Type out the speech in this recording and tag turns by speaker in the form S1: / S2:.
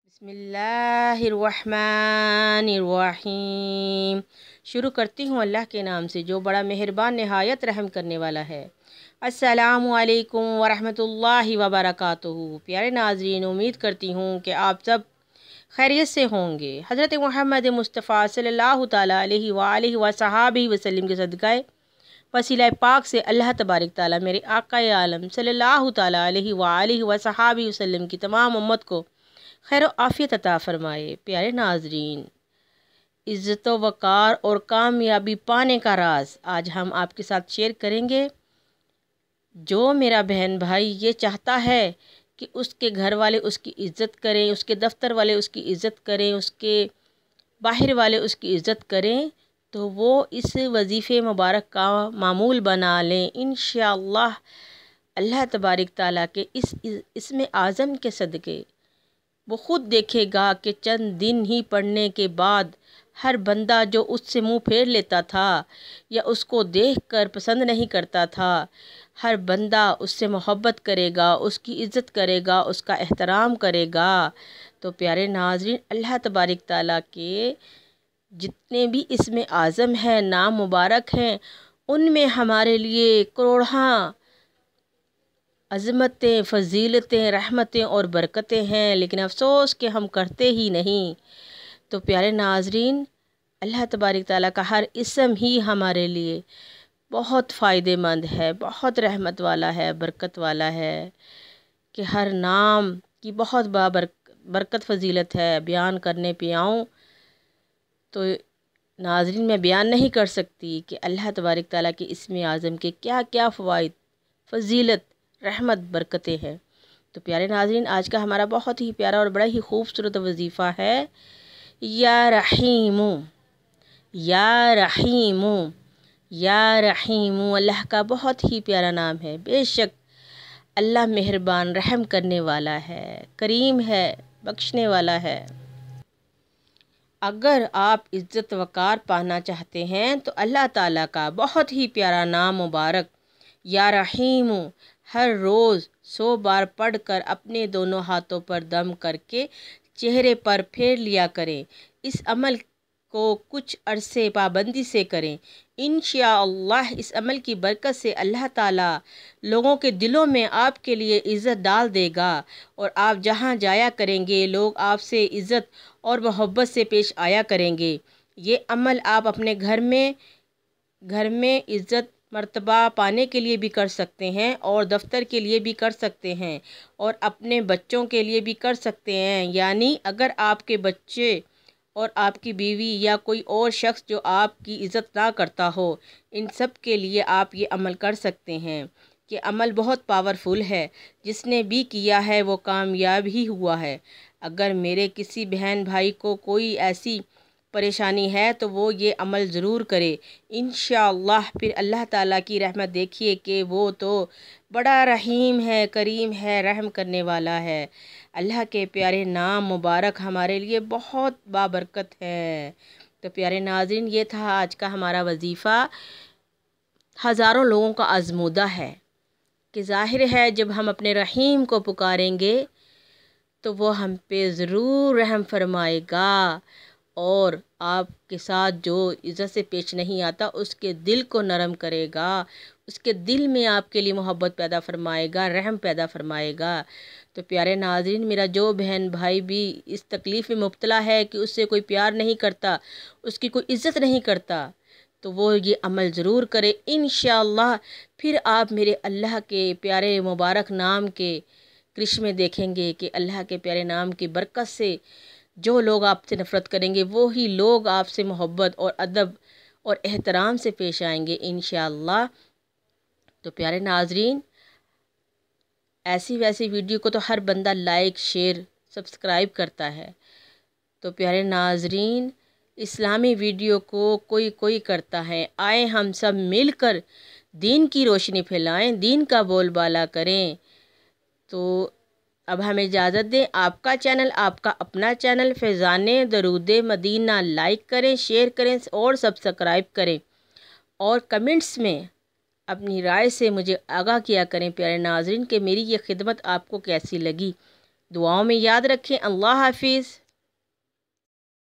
S1: बिस्मिल्लाहिर्रहमानिर्रहीम। शुरू करती हूँ अल्लाह के नाम से जो बड़ा मेहरबान नहायत रहम करने वाला है। अस्सलामु अलैकुम वरहमतुल्लाहि वबरकातुहू। प्यारे नाज़रीन, उम्मीद करती हूँ कि आप सब खैरियत से होंगे। हज़रत मुहम्मद मुस्तफ़ा सल्लल्लाहु तआला अलैहि वालिहि वसहाबिहि वसल्लम के सदक़ाए वसीला पाक से अल्लाह तबारक ताला मेरे आक़ाए आलम सल्लल्लाहु तआला अलैहि वालिहि वसहाबिहि वसल्लम की तमाम उम्मत को खैर आफ़ियत अता फ़रमाए। प्यारे नाज़रीन, इज़्ज़त व वक़ार और कामयाबी पाने का राज आज हम आपके साथ शेयर करेंगे। जो मेरा बहन भाई ये चाहता है कि उसके घर वाले उसकी इज़्ज़त करें, उसके दफ्तर वाले उसकी इज़्ज़त करें, उसके बाहर वाले उसकी इज़्ज़त करें, तो वो इस वजीफ़े मुबारक का मामूल बना लें। इंशाअल्लाह अल्लाह तबारक ताला के इसमें आज़म के सदक़े वो ख़ुद देखेगा कि चंद दिन ही पढ़ने के बाद हर बंदा जो उससे मुंह फेर लेता था या उसको देखकर पसंद नहीं करता था, हर बंदा उससे मोहब्बत करेगा, उसकी इज़्ज़त करेगा, उसका एहतराम करेगा। तो प्यारे नाज़रीन, अल्लाह तबारक ताला के जितने भी इसमें आज़म हैं, नाम मुबारक हैं, उनमें हमारे लिए करोड़ों अज़मतें, फ़जीलतें, रहमतें और बरकतें हैं, लेकिन अफ़सोस कि हम करते ही नहीं। तो प्यारे नाज़रीन, अल्लाह तबारक ताला का हर इसम ही हमारे लिए बहुत फ़ायदेमंद है, बहुत रहमत वाला है, बरकत वाला है कि हर नाम की बहुत बरकत फ़जीलत है। बयान करने पे आऊँ तो नाज़रीन मैं बयान नहीं कर सकती कि अल्लाह तबारक ताला के इसमें आज़म के क्या क्या फ़वाइद, फ़जीलत, रहमत, बरकतें हैं। तो प्यारे नाज़रीन, आज का हमारा बहुत ही प्यारा और बड़ा ही खूबसूरत वजीफ़ा है या रहीमु, या रहीमु, या रहीमु। अल्लाह का बहुत ही प्यारा नाम है। बेशक अल्लाह मेहरबान रहम करने वाला है, करीम है, बख्शने वाला है। अगर आप इज़्ज़त वक़ार पाना चाहते हैं तो अल्लाह ताला का बहुत ही प्यारा नाम मुबारक या रहीमु हर रोज़ 100 बार पढ़कर अपने दोनों हाथों पर दम करके चेहरे पर फेर लिया करें। इस अमल को कुछ अरसे पाबंदी से करें। इंशाअल्लाह इस अमल की बरकत से अल्लाह ताला लोगों के दिलों में आपके लिए इज़्ज़त डाल देगा और आप जहाँ जाया करेंगे लोग आपसे इज़्ज़त और मोहब्बत से पेश आया करेंगे। ये अमल आप अपने घर में इज़्ज़त मर्तबा पाने के लिए भी कर सकते हैं और दफ्तर के लिए भी कर सकते हैं और अपने बच्चों के लिए भी कर सकते हैं। यानी अगर आपके बच्चे और आपकी बीवी या कोई और शख्स जो आपकी इज़्ज़त ना करता हो, इन सब के लिए आप ये अमल कर सकते हैं कि अमल बहुत पावरफुल है। जिसने भी किया है वो कामयाब ही हुआ है। अगर मेरे किसी बहन भाई को कोई ऐसी परेशानी है तो वो ये अमल ज़रूर करे। इंशाअल्लाह फिर अल्लाह ताला की रहमत देखिए कि वो तो बड़ा रहीम है, करीम है, रहम करने वाला है। अल्लाह के प्यारे नाम मुबारक हमारे लिए बहुत बाबरकत है। तो प्यारे नाज़रीन, ये था आज का हमारा वजीफ़ा। हज़ारों लोगों का आज़मूदा है कि ज़ाहिर है जब हम अपने रहीम को पुकारेंगे तो वो हम पे ज़रूर रहम फरमाएगा और आपके साथ जो इज़्ज़त से पेश नहीं आता उसके दिल को नरम करेगा, उसके दिल में आपके लिए मोहब्बत पैदा फरमाएगा, रहम पैदा फरमाएगा। तो प्यारे नाज़रीन, मेरा जो बहन भाई भी इस तकलीफ़ में मुब्तला है कि उससे कोई प्यार नहीं करता, उसकी कोई इज़्ज़त नहीं करता, तो वो ये अमल ज़रूर करे। इंशाअल्लाह फिर आप मेरे अल्लाह के प्यारे मुबारक नाम के करिश्मे देखेंगे कि अल्लाह के प्यारे नाम की बरकत से जो लोग आपसे नफ़रत करेंगे वो ही लोग आपसे मोहब्बत और अदब और एहतराम से पेश आएंगे इंशाअल्लाह। तो प्यारे नाज़रीन, ऐसी वैसी वीडियो को तो हर बंदा लाइक, शेयर, सब्सक्राइब करता है। तो प्यारे नाज़रीन, इस्लामी वीडियो को कोई कोई करता है। आए हम सब मिलकर दीन की रोशनी फैलाएं, दीन का बोलबाला करें। तो अब हमें इजाज़त दें। आपका चैनल, आपका अपना चैनल फैज़ाने दरूद मदीना लाइक करें, शेयर करें और सब्सक्राइब करें और कमेंट्स में अपनी राय से मुझे आगाह किया करें प्यारे नाज़रीन कि मेरी ये खिदमत आपको कैसी लगी। دعاؤں میں یاد رکھیں۔ اللہ حافظ۔